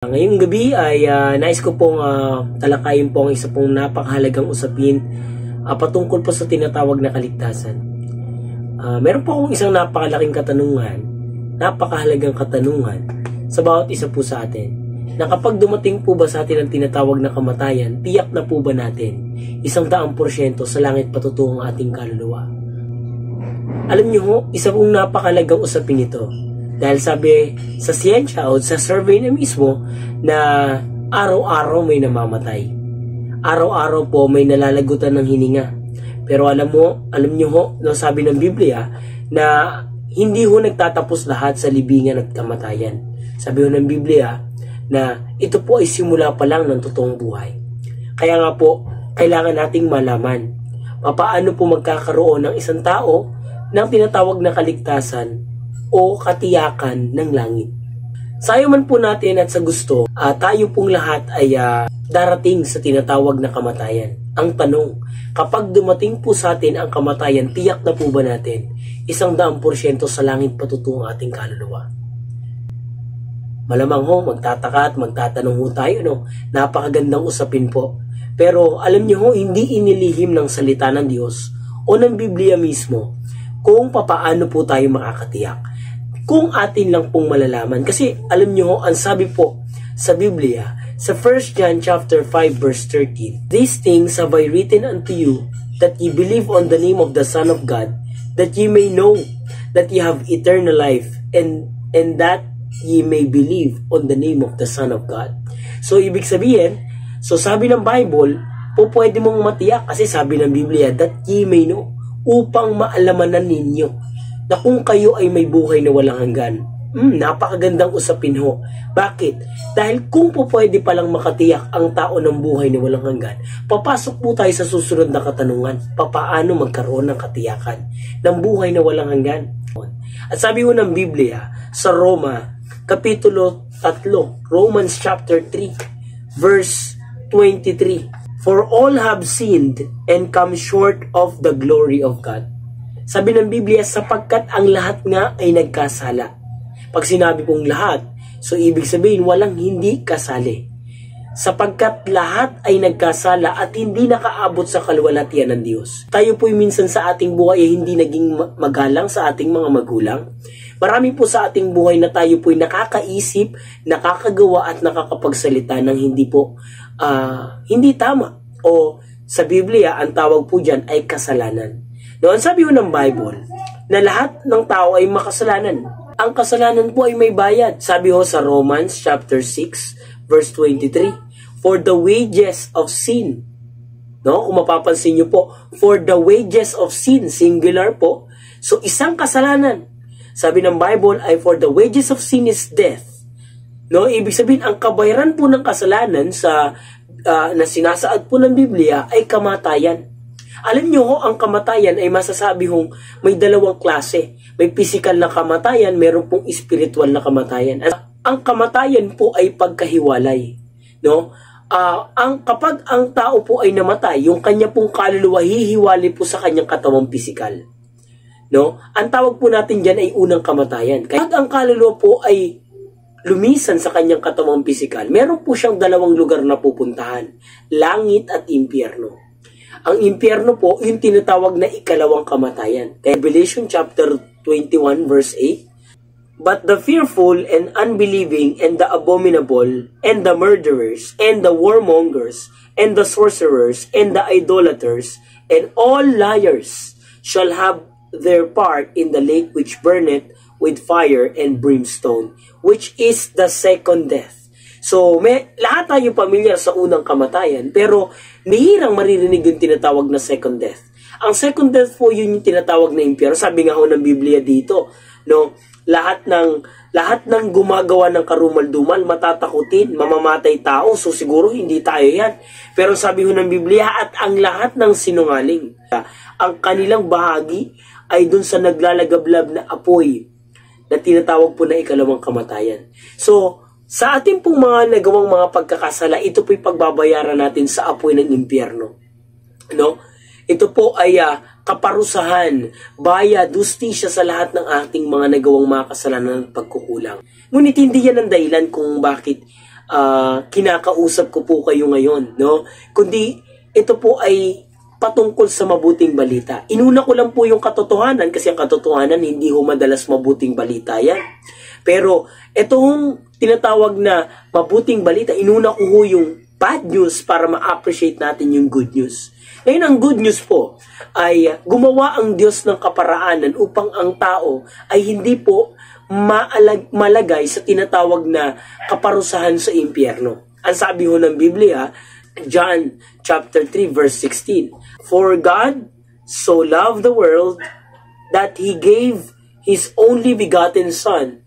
Ngayong gabi ay nais ko pong talakayin po ang isa pong napakahalagang usapin patungkol po sa tinatawag na kaligtasan. Meron po akong isang napakalaking napakahalagang katanungan sa bawat isa po sa atin. Na kapag dumating po ba sa atin ang tinatawag na kamatayan, tiyak na po ba natin 100% sa langit patutungo ang ating kaluluwa? Alam niyo ho, isa pong napakahalagang usapin ito. Dahil sabi sa siyensya o sa survey na mismo na araw-araw may namamatay. Araw-araw po may nalalagutan ng hininga. Pero alam niyo ho, no, sabi ng Biblia na hindi ho nagtatapos lahat sa libingan at kamatayan. Sabi ho ng Biblia na ito po ay simula pa lang ng totoong buhay. Kaya nga po, kailangan nating malaman paano po magkakaroon ng isang tao ng tinatawag na kaligtasan o katiyakan ng langit. Sayo man po natin at sa gusto, tayo pong lahat ay darating sa tinatawag na kamatayan. Ang tanong, kapag dumating po sa atin ang kamatayan, tiyak na po ba natin 100% sa langit patutungo ating kaluluwa? Malamang ho, magtataka at magtatanong ho tayo, no? Napakagandang usapin po. Pero alam niyo ho, hindi inilihim ng salita ng Diyos o ng Biblia mismo kung papaano po tayo makakatiyak. Kung atin lang pong malalaman. Kasi alam niyo ho, ang sabi po sa Biblia, sa 1 John chapter 5 verse 13, "These things have I written unto you, that ye believe on the name of the Son of God, that ye may know that ye have eternal life, and that ye may believe on the name of the Son of God." So ibig sabihin, sabi ng Bible, pwede mong matiyak kasi sabi ng Biblia, that ye may know, upang maalamanan ninyo na kung kayo ay may buhay na walang hanggan. Napakagandang usapin ho. Bakit? Dahil kung pwede palang makatiyak ang tao ng buhay na walang hanggan, papasok po tayo sa susunod na katanungan, paano magkaroon ng katiyakan ng buhay na walang hanggan. At sabi ho ng Biblia sa Roma, Kapitulo 3, Romans chapter 3, verse 23, "For all have sinned and come short of the glory of God." Sabi ng Biblia, sapagkat ang lahat nga ay nagkasala. Pag sinabi pong lahat, so ibig sabihin walang hindi kasali. Sapagkat lahat ay nagkasala at hindi nakaabot sa kaluwalhatian ng Diyos. Tayo po'y minsan sa ating buhay ay hindi naging magalang sa ating mga magulang. Marami po sa ating buhay na tayo po'y nakakaisip, nakakagawa at nakakapagsalita ng hindi tama. O sa Biblia, ang tawag po dyan ay kasalanan. Noon sabi ho ng Bible na lahat ng tao ay makasalanan. Ang kasalanan po ay may bayad. Sabi ho sa Romans chapter 6 verse 23, "For the wages of sin." No, kung mapapansin niyo po, for the wages of sin, singular po. So isang kasalanan. Sabi ng Bible ay for the wages of sin is death. No, ibig sabihin ang kabayaran po ng kasalanan na sinasaad po ng Biblia ay kamatayan. Alam nyo ho, ang kamatayan ay masasabi hong may dalawang klase. May physical na kamatayan, meron pong spiritual na kamatayan. Ang kamatayan po ay pagkahiwalay. No? Kapag ang tao po ay namatay, yung kanya pong kaluluwa hihiwalay po sa kanyang katawang physical. No? Ang tawag po natin dyan ay unang kamatayan. Kapag ang kaluluwa po ay lumisan sa kanyang katawang physical, meron po siyang dalawang lugar na pupuntahan. Langit at impyerno. Ang impyerno po, yung tinatawag na ikalawang kamatayan. Kaya Revelation chapter 21 verse 8, "But the fearful and unbelieving and the abominable and the murderers and the warmongers and the sorcerers and the idolaters and all liars shall have their part in the lake which burneth with fire and brimstone, which is the second death." So, lahat tayo pamilyar sa unang kamatayan, pero bihirang maririnig yung tinatawag na second death. Ang second death po, yun yung tinatawag na impyerno. Sabi nga ho ng Biblia dito, no, lahat ng gumagawa ng karumal-dumal, matatakutin, mamamatay tao, so siguro hindi tayo yan. Pero sabi ho ng Biblia, at ang lahat ng sinungaling, ang kanilang bahagi ay dun sa naglalagablab na apoy na tinatawag po na ikalawang kamatayan. So, sa ating pong mga nagawang mga pagkakasala, ito po'y pagbabayaran natin sa apoy ng impyerno. No? Ito po ay kaparusahan, bayad, justisya sa lahat ng ating mga nagawang mga kasalanan at pagkukulang. Ngunit hindi yan ang dahilan kung bakit kinakausap ko po kayo ngayon, no? Kundi ito po ay patungkol sa mabuting balita. Inuna ko lang po yung katotohanan kasi ang katotohanan hindi ho madalas mabuting balita yan. Pero itong tinatawag na mabuting balita, inuna ko ho yung bad news para ma-appreciate natin yung good news. Ngayon, ang good news po ay gumawa ang Diyos ng kaparaanan upang ang tao ay hindi po malagay sa tinatawag na kaparusahan sa impyerno. Ang sabi ho ng Biblia, John chapter 3 verse 16, "For God so loved the world that He gave His only begotten Son,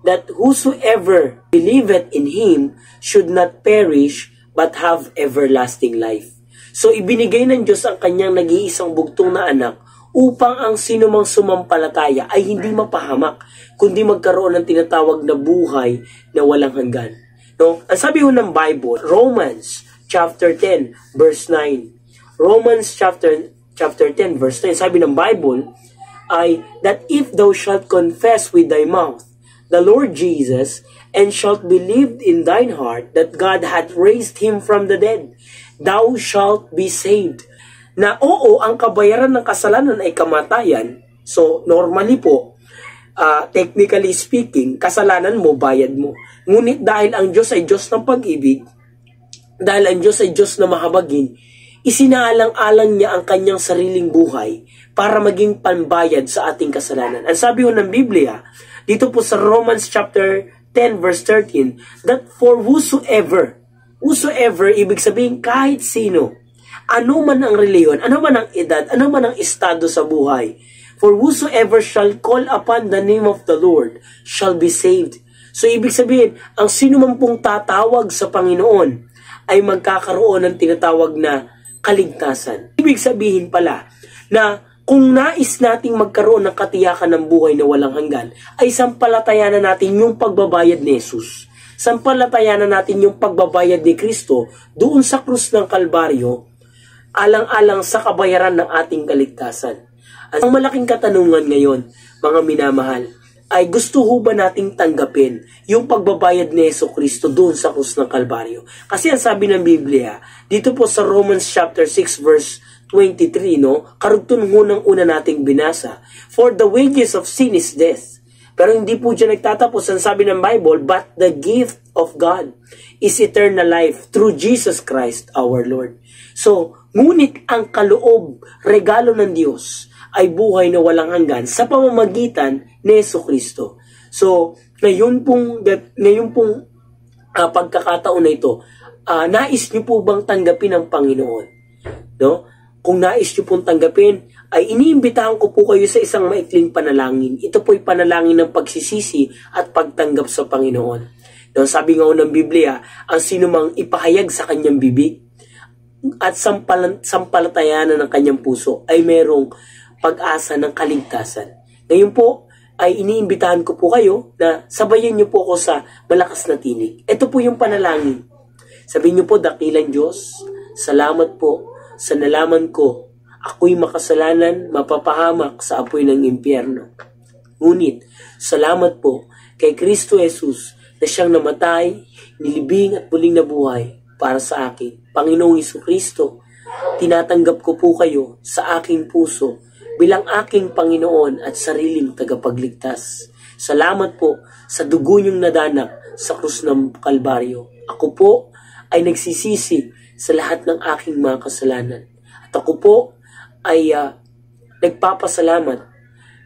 that whosoever believeth in Him should not perish but have everlasting life." So ibinigay ng Diyos ang kanyang nag-iisang bugtong na anak upang ang sinumang sumampalataya ay hindi mapahamak, kundi magkaroon ng tinatawag na buhay na walang hanggan. No? Ang sabi ho ng Bible, Romans chapter 10 verse 9. Romans chapter 10 verse 9, sabi ng Bible ay that if thou shalt confess with thy mouth the Lord Jesus, and shalt believe in thine heart that God hath raised him from the dead, thou shalt be saved. Na oo, ang kabayaran ng kasalanan ay kamatayan. So, normally po, technically speaking, kasalanan mo, bayad mo. Ngunit dahil ang Diyos ay Diyos ng pag-ibig, dahil ang Diyos ay Diyos na mahabagin, isinaalang-alang niya ang kanyang sariling buhay para maging panbayad sa ating kasalanan. Ang sabi ho ng Biblia, dito po sa Romans chapter 10 verse 13, that for whosoever, ibig sabihin kahit sino, ano man ang reliyon, ano man ang edad, ano man ang estado sa buhay, for whosoever shall call upon the name of the Lord shall be saved. So ibig sabihin, ang sino man pong tatawag sa Panginoon ay magkakaroon ng tinatawag na kaligtasan. Ibig sabihin pala na kung nais nating magkaroon ng katiyakan ng buhay na walang hanggan, ay sampalatayanan natin yung pagbabayad ni Jesus. Sampalatayanan natin yung pagbabayad ni Kristo doon sa krus ng Kalbaryo, alang-alang sa kabayaran ng ating kaligtasan. Ang malaking katanungan ngayon, mga minamahal, ay gusto ho ba nating tanggapin yung pagbabayad ni Yesu Kristo doon sa krus ng Kalbaryo? Kasi ang sabi ng Biblia, dito po sa Romans chapter 6 verse 23, no? Karugtun ho ng una nating binasa. For the wages of sin is death. Pero hindi po dyan nagtatapos. Ang sabi ng Bible, but the gift of God is eternal life through Jesus Christ our Lord. So, ngunit ang kaloob, regalo ng Diyos, ay buhay na walang hanggan sa pamamagitan ni Yesu Kristo. So, ngayon pong pagkakataon na ito, nais niyo po bang tanggapin ang Panginoon? No? Kung nais niyo pong tanggapin, ay iniimbitahan ko po kayo sa isang maikling panalangin. Ito po'y panalangin ng pagsisisi at pagtanggap sa Panginoon. No, sabi nga ng Biblia, ang sino mang ipahayag sa kanyang bibig at sampalatayanan ng kanyang puso ay merong pag-asa ng kaligtasan. Ngayon po, ay iniimbitahan ko po kayo na sabayan niyo po ako sa malakas na tinig. Ito po yung panalangin. Sabihin niyo po, dakilang Diyos, salamat po sa nalaman ko, ako'y makasalanan, mapapahamak sa apoy ng impyerno. Ngunit, salamat po kay Kristo Jesus na siyang namatay, nilibing at muling nabuhay para sa akin. Panginoong Jesucristo, tinatanggap ko po kayo sa aking puso bilang aking Panginoon at sariling tagapagligtas. Salamat po sa dugo niyong nadanak sa krus ng Kalbaryo. Ako po ay nagsisisi sa lahat ng aking mga kasalanan. At ako po ay nagpapasalamat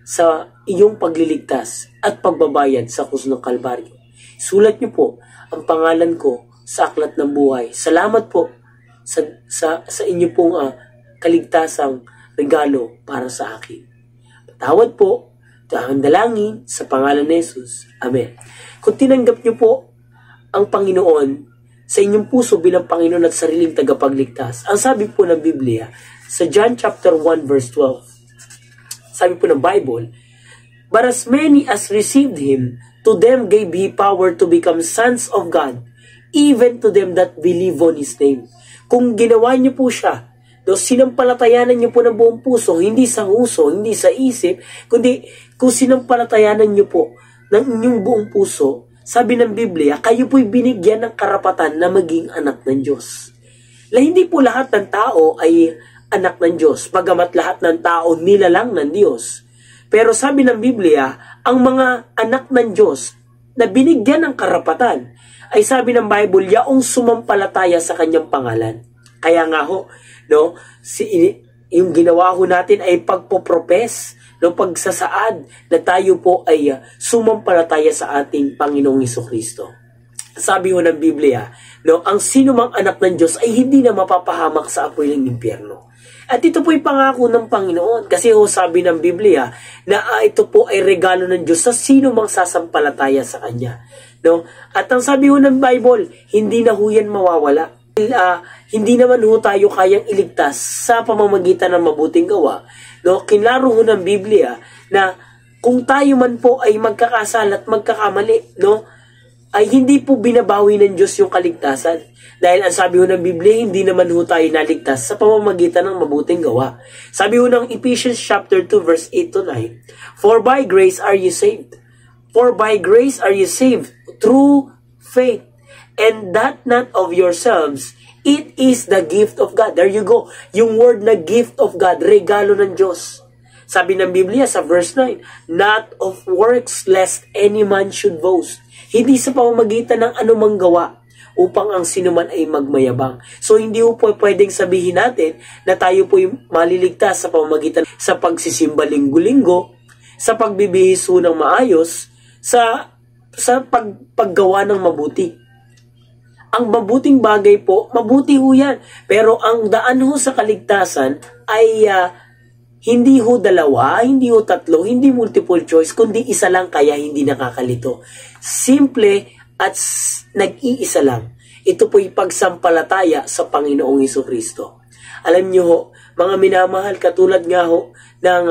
sa iyong pagliligtas at pagbabayad sa krus ng Kalbaryo. Sulat niyo po ang pangalan ko sa aklat ng buhay. Salamat po sa inyo pong kaligtasang regalo para sa akin. Patawad po, ito ang dalangin sa pangalan ni Jesus. Amen. Kung tinanggap niyo po ang Panginoon sa inyong puso bilang Panginoon at sariling tagapagligtas, ang sabi po ng Biblia, sa John chapter 1 verse 12, sabi po ng Bible, but as many as received Him, to them gave He power to become sons of God, even to them that believe on His name. Kung ginawa niyo po siya, sinampalatayanan niyo po ng buong puso, hindi sa huso, hindi sa isip, kundi kung sinampalatayanan niyo po ng inyong buong puso, sabi ng Biblia, kayo po'y binigyan ng karapatan na maging anak ng Diyos. Hindi po lahat ng tao ay anak ng Diyos, bagamat lahat ng tao nilalang ng Diyos. Pero sabi ng Biblia, ang mga anak ng Diyos na binigyan ng karapatan, ay sabi ng Bible, yaong sumampalataya sa kanyang pangalan. Kaya nga ho, no, yung ginawa ho natin ay pagpopropes, no, pagsasaad na tayo po ay sumampalataya sa ating Panginoong Hesukristo. Sabi ho ng Biblia, no, ang sino mang anak ng Diyos ay hindi na mapapahamak sa apoy ng impyerno. At ito po'y pangako ng Panginoon. Kasi ho sabi ng Biblia na ito po ay regalo ng Diyos sa sino mang sasampalataya sa Kanya. No? At ang sabi ho ng Bible, hindi na ho yan mawawala. Hindi naman ho tayo kayang iligtas sa pamamagitan ng mabuting gawa. No? Kinlaro ho ng Biblia na kung tayo man po ay magkakasala at magkakamali, no, ay hindi po binabawi ng Diyos yung kaligtasan. Dahil ang sabi ho ng Biblia, hindi naman ho tayo naligtas sa pamamagitan ng mabuting gawa. Sabi ho ng Ephesians chapter 2 verse 8 to 9, For by grace are you saved. For by grace are you saved through faith. And that not of yourselves, it is the gift of God. There you go. Yung word na gift of God, regalo ng Diyos. Sabi ng Biblia sa verse 9, Not of works lest any man should boast. Hindi sa pamamagitan ng anumang gawa upang ang sinuman ay magmayabang. So hindi po pwedeng sabihin natin na tayo po maliligtas sa pamamagitan sa pagsisimba linggo-linggo, sa pagbibihis ng maayos, sa paggawa ng mabuti. Ang mabuting bagay po, mabuti ho yan. Pero ang daan ho sa kaligtasan ay hindi ho dalawa, hindi ho tatlo, hindi multiple choice, kundi isa lang, kaya hindi nakakalito. Simple at nag-iisa lang. Ito po'y pagsampalataya sa Panginoong Hesukristo. Alam niyo ho, mga minamahal, katulad nga ho ng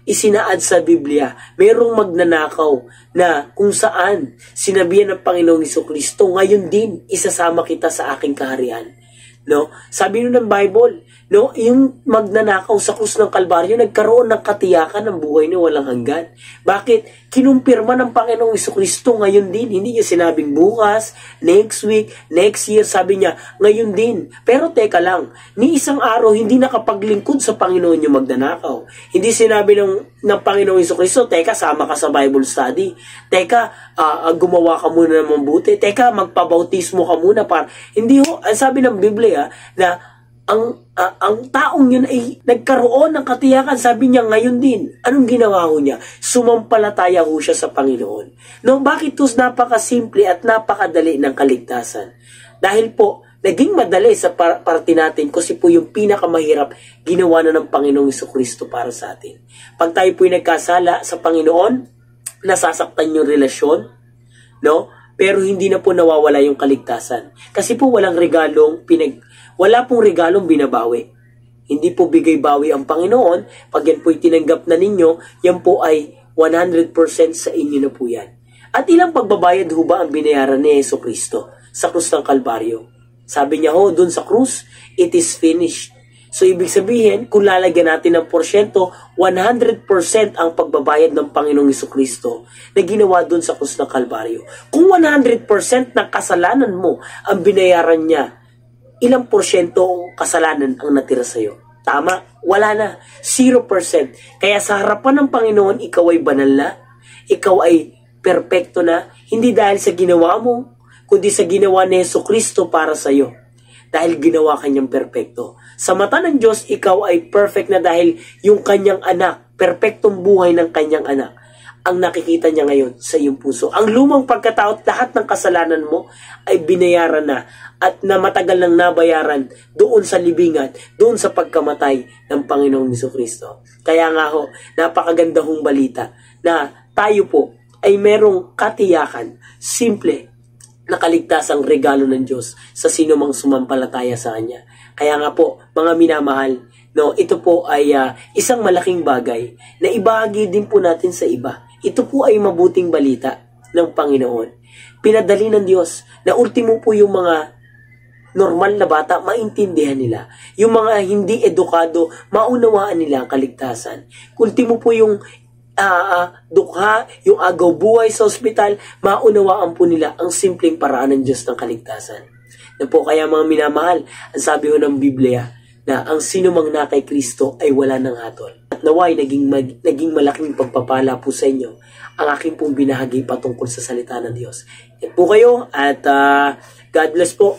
isinaad sa Biblia, mayroong magnanakaw na kung saan sinabihan ng Panginoong Hesukristo, ngayon din isasama kita sa aking kaharian. No? Sabi ng Bible, no, yung magnanakaw sa krus ng Kalbaryo, nagkaroon ng katiyakan ng buhay na walang hanggan. Bakit? Kinumpirma ng Panginoong Hesukristo ngayon din. Hindi niya sinabing bukas, next week, next year. Sabi niya, ngayon din. Pero teka lang, ni isang araw hindi nakapaglingkod sa Panginoon yung magnanakaw. Hindi sinabi ng Panginoong Hesukristo, teka, sama ka sa Bible study. Teka, gumawa ka muna ng mabuti. Teka, magpabautismo ka muna. Hindi ho, sabi ng Biblia na ang taong yun ay nagkaroon ng katiyakan. Sabi niya ngayon din. Anong ginawa ho niya? Sumampalataya ho siya sa Panginoon. No, bakit ito napakasimple at napakadali ng kaligtasan? Dahil po, naging madali sa parte natin kasi po yung pinakamahirap ginawa na ng Panginoong Hesukristo para sa atin. Pag tayo po'y nagkasala sa Panginoon, nasasaktan yung relasyon, no? Pero hindi na po nawawala yung kaligtasan. Kasi po wala pong regalong binabawi. Hindi po bigay-bawi ang Panginoon. Pag yan po'y tinanggap na ninyo, yan po ay 100% sa inyo na po yan. At ilang pagbabayad ho ba ang binayaran ni Hesukristo sa krus ng Kalbaryo? Sabi niya ho, dun sa krus, it is finished. So, ibig sabihin, kung lalagyan natin ng porsyento, 100% ang pagbabayad ng Panginoong Hesukristo na ginawa dun sa krus ng Kalbaryo. Kung 100% ng kasalanan mo ang binayaran niya, ilang porsyento kasalanan ang natira sa'yo? Tama? Wala na. 0%. Kaya sa harapan ng Panginoon, ikaw ay banal na, ikaw ay perpekto na, hindi dahil sa ginawa mo, kundi sa ginawa ni Hesukristo para sa'yo. Dahil ginawa kanyang perpekto. Sa mata ng Diyos, ikaw ay perfect na dahil yung kanyang anak, perpektong buhay ng kanyang anak, ang nakikita niya ngayon sa iyong puso. Ang lumang pagkatao at lahat ng kasalanan mo ay binayaran na at na matagal nang nabayaran doon sa libingan, doon sa pagkamatay ng Panginoong Hesukristo. Kaya nga ho, napakaganda hong balita na tayo po ay merong katiyakan, simple, na kaligtasang regalo ng Diyos sa sino mang sumampalataya sa Kanya. Kaya nga po, mga minamahal, no, ito po ay isang malaking bagay na ibahagi din po natin sa iba. Ito po ay mabuting balita ng Panginoon. Pinadali ng Diyos na ultimo po yung mga normal na bata, maintindihan nila. Yung mga hindi edukado, maunawaan nila ang kaligtasan. Ultimo po yung dukha, yung agaw buhay sa ospital, maunawaan po nila ang simpleng paraan ng Diyos ng kaligtasan. Na po kaya mga minamahal, ang sabi ho ng Biblia, na ang sino mang na kay Kristo ay wala ng hatol. At naway, naging malaking pagpapala po sa inyo ang aking pong binahagi patungkol sa salita ng Diyos. Yan po kayo at God bless po.